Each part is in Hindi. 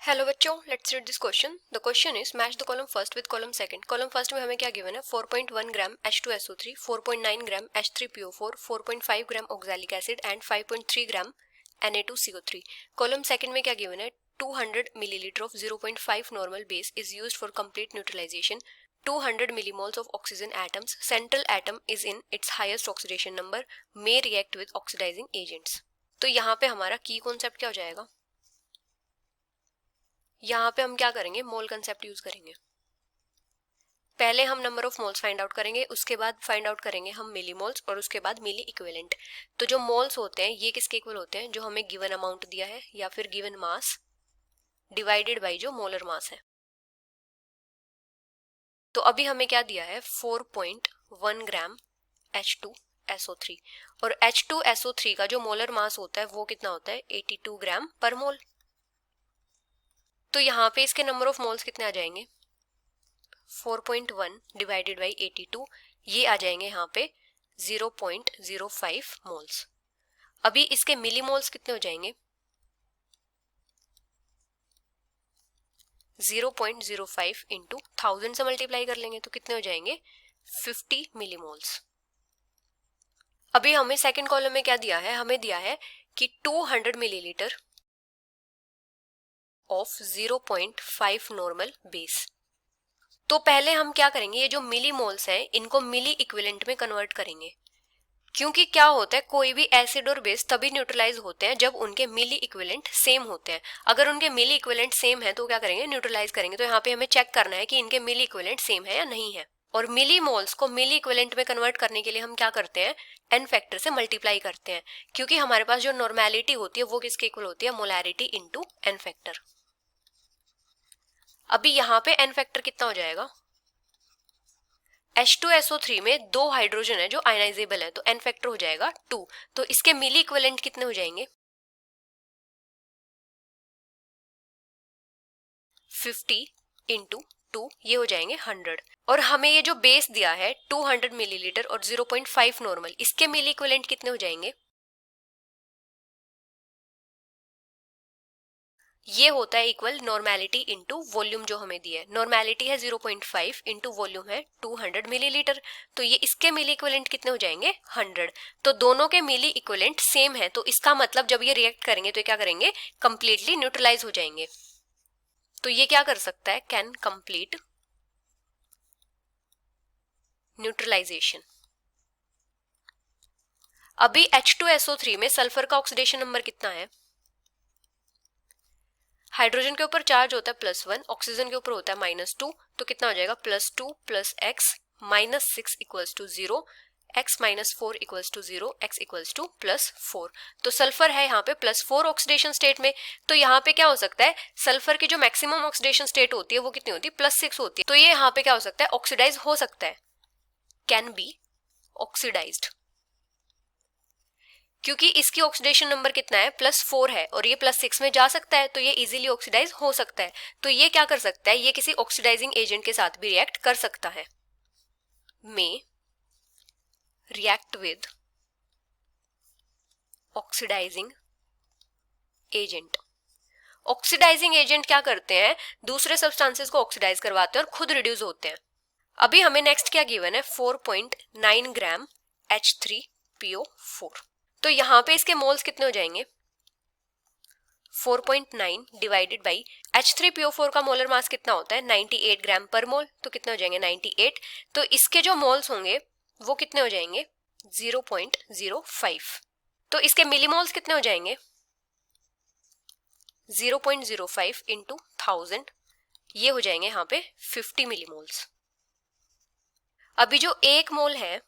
हेलो बच्चों, let's read this question. The question is match the column first with column second. Column first में हमें क्या गिवन है? 4.1 gram H2SO3, 4.9 gram H3PO4, 4.5 gram oxalic acid and 5.3 gram Na2CO3। Column second में क्या गिवन है? 200 millilitre of 0.5 normal base is used for complete neutralisation 200 millimoles of oxygen atoms. Central atom is in its highest oxidation number, may react with oxidizing agents. तो यहाँ पे हमारा की कॉन्सेप्ट क्या हो जाएगा? यहाँ पे हम क्या करेंगे? मोल कंसेप्ट यूज करेंगे। पहले हम number of moles find out करेंगे, उसके बाद फाइंड आउट करेंगे हम मिली मोल्स और उसके बाद मिली इक्विवेलेंट। तो जो मोल्स होते हैं ये किसके इक्वल होते हैं? जो हमें गिवन अमाउंट दिया है या फिर गिवन मास डिवाइडेड बाई जो मोलर मास है। तो अभी हमें क्या दिया है? 4.1 ग्राम H2SO3 और H2SO3 का जो मोलर मास होता है वो कितना होता है? 82 ग्राम पर मोल। तो यहाँ पे इसके नंबर ऑफ मोल्स कितने आ जाएंगे? 4.1 डिवाइडेड बाई 82, ये आ जाएंगे यहाँ पे 0.05 मोल्स। अभी इसके मिली मोल्स कितने हो जाएंगे? 0.05 इंटू 1000 से मल्टीप्लाई कर लेंगे तो कितने हो जाएंगे? 50 मिली मोल्स। अभी हमें सेकंड कॉलम में क्या दिया है? हमें दिया है कि 200 मिलीलीटर ऑफ 0.5 नॉर्मल बेस। तो पहले हम क्या करेंगे? ये जो मिली मोल्स हैं इनको मिली इक्विवेलेंट में कन्वर्ट करेंगे, क्योंकि क्या होता है कोई भी एसिड और बेस तभी न्यूट्रलाइज होते हैं जब उनके मिली इक्विवेलेंट सेम होते हैं। अगर उनके मिली इक्विवेलेंट सेम है तो क्या करेंगे? न्यूट्रलाइज करेंगे। तो यहाँ पे हमें चेक करना है कि इनके मिली इक्विवेलेंट सेम है या नहीं है। और मिली मोल्स को मिली इक्विवेलेंट में कन्वर्ट करने के लिए हम क्या करते हैं? एन फैक्टर से मल्टीप्लाई करते हैं, क्योंकि हमारे पास जो नॉर्मेलिटी होती है वो किसके इक्वल होती है? Molarity into n factor. अभी यहाँ पे एन फैक्टर कितना हो जाएगा? H2SO3 में 2 हाइड्रोजन है जो आयनाइजेबल है, तो एन फैक्टर हो जाएगा 2। तो इसके मिली इक्विवेलेंट कितने हो जाएंगे? 50 इंटू 2, ये हो जाएंगे 100। और हमें ये जो बेस दिया है 200 मिलीलीटर और 0.5 नॉर्मल, इसके मिली इक्विवेलेंट कितने हो जाएंगे? ये होता है इक्वल नॉर्मेलिटी इंटू वॉल्यूम जो हमें दिया है। नॉर्मेलिटी है 0.5 इंटू वॉल्यूम है 200 मिलीलीटर, तो ये इसके मिली इक्विवेलेंट कितने हो जाएंगे? 100। तो दोनों के मिली इक्विवेलेंट सेम है, तो इसका मतलब जब ये रिएक्ट करेंगे तो क्या करेंगे? कंप्लीटली न्यूट्रलाइज हो जाएंगे। तो ये क्या कर सकता है? Can complete neutralization. अभी H2SO3 में सल्फर का ऑक्सीडेशन नंबर कितना है? हाइड्रोजन के ऊपर चार्ज होता है +1, ऑक्सीजन के ऊपर होता है -2, तो कितना हो जाएगा? +2 + x -6 = 0, x -4 = 0, x = +4। तो सल्फर है यहाँ पे +4 ऑक्सीडेशन स्टेट में। तो यहाँ पे क्या हो सकता है? सल्फर की जो मैक्सिमम ऑक्सीडेशन स्टेट होती है वो कितनी होती है? +6 होती है। तो ये यहाँ पे क्या हो सकता है? ऑक्सीडाइज हो सकता है, कैन बी ऑक्सीडाइज्ड, क्योंकि इसकी ऑक्सीडेशन नंबर कितना है? +4 है और ये +6 में जा सकता है, तो ये इजीली ऑक्सीडाइज हो सकता है। तो ये क्या कर सकता है? ये किसी ऑक्सीडाइजिंग एजेंट के साथ भी रिएक्ट कर सकता है। में react with oxidizing agent. Oxidizing agent क्या करते हैं? दूसरे सब्सटेंसेस को ऑक्सीडाइज करवाते हैं और खुद रिड्यूस होते हैं। अभी हमें नेक्स्ट क्या गिवन है? 4.9 ग्राम H3PO4। तो यहाँ पे इसके मोल्स कितने हो जाएंगे? 4.9 डिवाइडेड बाई H3PO4 का मोलर मास कितना होता है? 98 ग्राम पर मोल, तो कितने हो जाएंगे? 98। तो इसके जो मोल्स होंगे वो कितने हो जाएंगे? 0.05। तो इसके मिलीमोल्स कितने हो जाएंगे? 0.05 इंटू 1000, ये हो जाएंगे यहाँ पे 50 मिलीमोल्स। अभी जो एक मोल है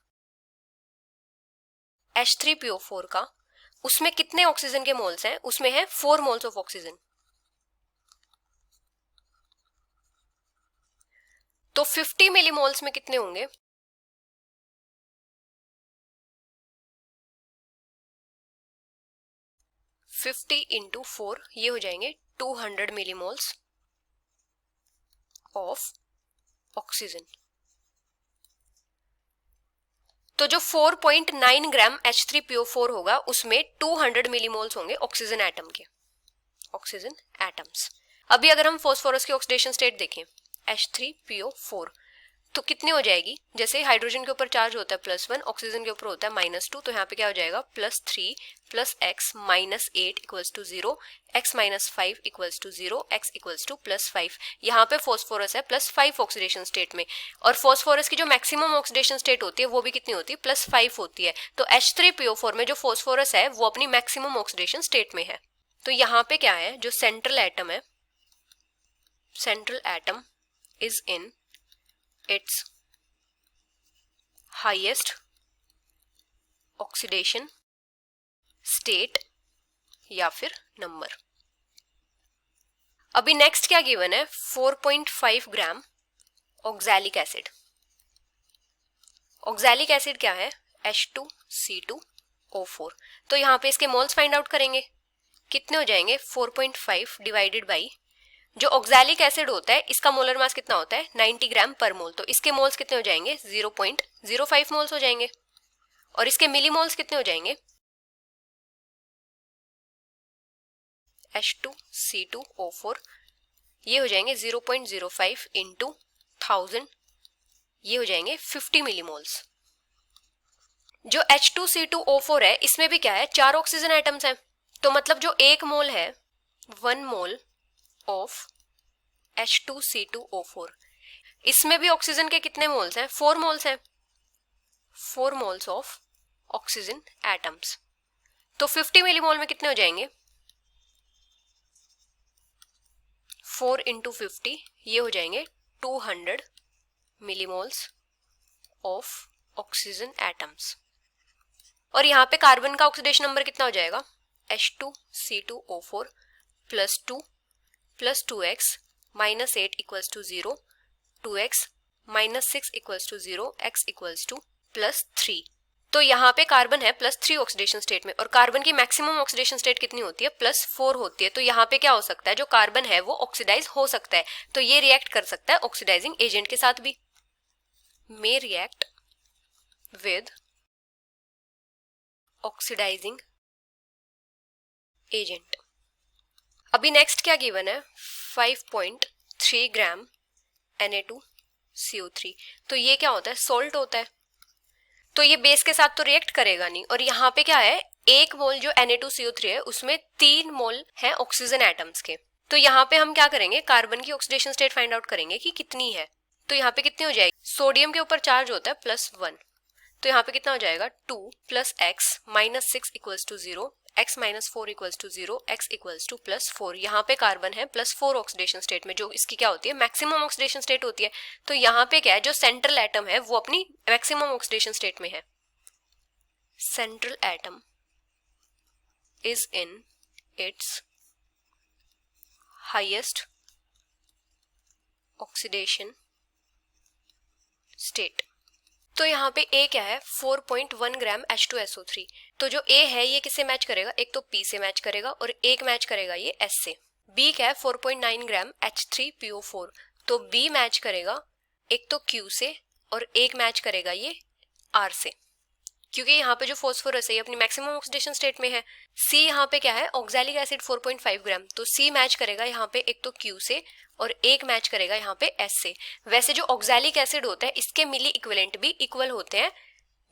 H3PO4 का, उसमें कितने ऑक्सीजन के मोल्स हैं? उसमें है 4 मोल्स ऑफ ऑक्सीजन। तो 50 मिलीमोल्स में कितने होंगे? 50 इंटू 4, ये हो जाएंगे 200 मिलीमोल्स ऑफ ऑक्सीजन। तो जो 4.9 ग्राम H3PO4 होगा उसमें 200 मिलीमोल्स होंगे ऑक्सीजन एटम के, ऑक्सीजन एटम्स। अभी अगर हम फॉस्फोरस की ऑक्सीडेशन स्टेट देखें H3PO4 तो कितनी हो जाएगी, जैसे हाइड्रोजन के ऊपर चार्ज होता है +1, ऑक्सीजन के ऊपर होता है -2, तो यहाँ पे क्या हो जाएगा +3 + x -8 = 0, x -5 = 0, x = +5। यहाँ पे फॉस्फोरस है +5 ऑक्सीडेशन स्टेट में, और फॉस्फोरस की जो मैक्सिमम ऑक्सीडेशन स्टेट होती है वो भी कितनी होती है, +5 होती है। तो H3PO4 में जो फॉस्फोरस है वो अपनी मैक्सिमम ऑक्सीडेशन स्टेट में है। तो यहाँ पे क्या है, जो सेंट्रल एटम है, central atom is in its highest oxidation state या फिर नंबर। अभी नेक्स्ट क्या गिवन है, 4.5 gram oxalic acid. Oxalic acid क्या है, H2C2O4। तो यहाँ पे इसके मोल्स फाइंड आउट करेंगे, कितने हो जाएंगे 4.5 डिवाइडेड बाई, जो ऑक्सैलिक एसिड होता है इसका मोलर मास कितना होता है 90 ग्राम पर मोल, तो इसके मोल्स कितने हो जाएंगे 0.05 मोल्स हो जाएंगे, और इसके मिलीमोल्स कितने हो जाएंगे H2C2O4 ये हो जाएंगे 0.05 इंटू 1000, ये हो जाएंगे 50 मिलीमोल्स। जो H2C2O4 है इसमें भी क्या है, 4 ऑक्सीजन एटम्स हैं, तो मतलब जो 1 मोल है 1 मोल ऑफ H2C2O4, इसमें भी ऑक्सीजन के कितने मोल्स हैं, 4 मोल्स हैं, 4 मोल्स ऑफ ऑक्सीजन एटम्स। तो 50 मिलीमोल में कितने हो जाएंगे 4 इंटू 50, ये हो जाएंगे 200 मिलीमोल्स ऑफ ऑक्सीजन एटम्स। और यहाँ पे कार्बन का ऑक्सीडेशन नंबर कितना हो जाएगा H2C2O4 +2 + 2x -8 = 0, 2x -6 = 0, x = +3। तो यहाँ पे कार्बन है +3 ऑक्सीडेशन स्टेट में, और कार्बन की मैक्सिमम ऑक्सीडेशन स्टेट कितनी होती है +4 होती है। तो यहाँ पे क्या हो सकता है, जो कार्बन है वो ऑक्सीडाइज हो सकता है, तो ये रिएक्ट कर सकता है ऑक्सीडाइजिंग एजेंट के साथ भी, मे रिएक्ट विद ऑक्सीडाइजिंग एजेंट। अभी नेक्स्ट क्या गिवन है, 5.3 ग्राम Na2CO3। तो ये क्या होता है, सॉल्ट होता है, तो ये बेस के साथ तो रिएक्ट करेगा नहीं, और यहाँ पे क्या है 1 मोल जो Na2CO3 है उसमें 3 मोल है ऑक्सीजन एटम्स के। तो यहाँ पे हम क्या करेंगे, कार्बन की ऑक्सीडेशन स्टेट फाइंड आउट करेंगे कि कितनी है। तो यहाँ पे कितनी हो जाएगी, सोडियम के ऊपर चार्ज होता है +1, तो यहाँ पे कितना हो जाएगा 2 + x -6 = 0, x -4 = 0, x = +4। यहाँ पे कार्बन है +4 ऑक्सीडेशन स्टेट में, जो इसकी क्या होती है मैक्सिमम ऑक्सीडेशन स्टेट होती है। तो यहाँ पे क्या है, जो सेंट्रल एटम है वो अपनी मैक्सिमम ऑक्सीडेशन स्टेट में है। Central atom is in its highest oxidation state. तो यहाँ पे A क्या है 4.1 ग्राम H2SO3। तो जो A है ये किससे मैच करेगा, एक तो P से मैच करेगा और एक मैच करेगा ये S से। B क्या है 4.9 ग्राम H3PO4, तो B मैच करेगा एक तो Q से और एक मैच करेगा ये R से, क्योंकि यहाँ पे जो फॉस्फोरस है ये अपनी मैक्सिमम ऑक्सीडेशन स्टेट में है। C यहाँ पे क्या है ऑक्सैलिक एसिड 4.5 ग्राम, तो C मैच करेगा यहाँ पे एक तो Q से और एक मैच करेगा यहाँ पे S से। वैसे जो ऑक्सैलिक एसिड होता है इसके मिली इक्विवेलेंट भी इक्वल होते हैं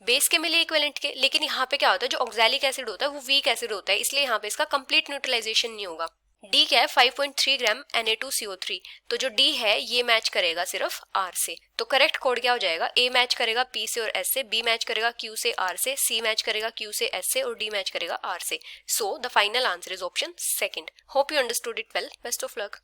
बेस के मिली इक्विवेलेंट के, लेकिन यहाँ पे क्या होता है जो ऑक्सैलिक एसिड होता है वो वीक एसिड होता है, इसलिए यहाँ पे इसका कंप्लीट न्यूट्रलाइजेशन नहीं होगा। D क्या है 5.3 ग्राम Na2CO3, तो जो D है ये मैच करेगा सिर्फ R से। तो करेक्ट कोड क्या हो जाएगा, A मैच करेगा P से और S से, B मैच करेगा Q से R से, C मैच करेगा Q से S से और D मैच करेगा R से। So the final answer is option second. Hope you understood it well, best of luck.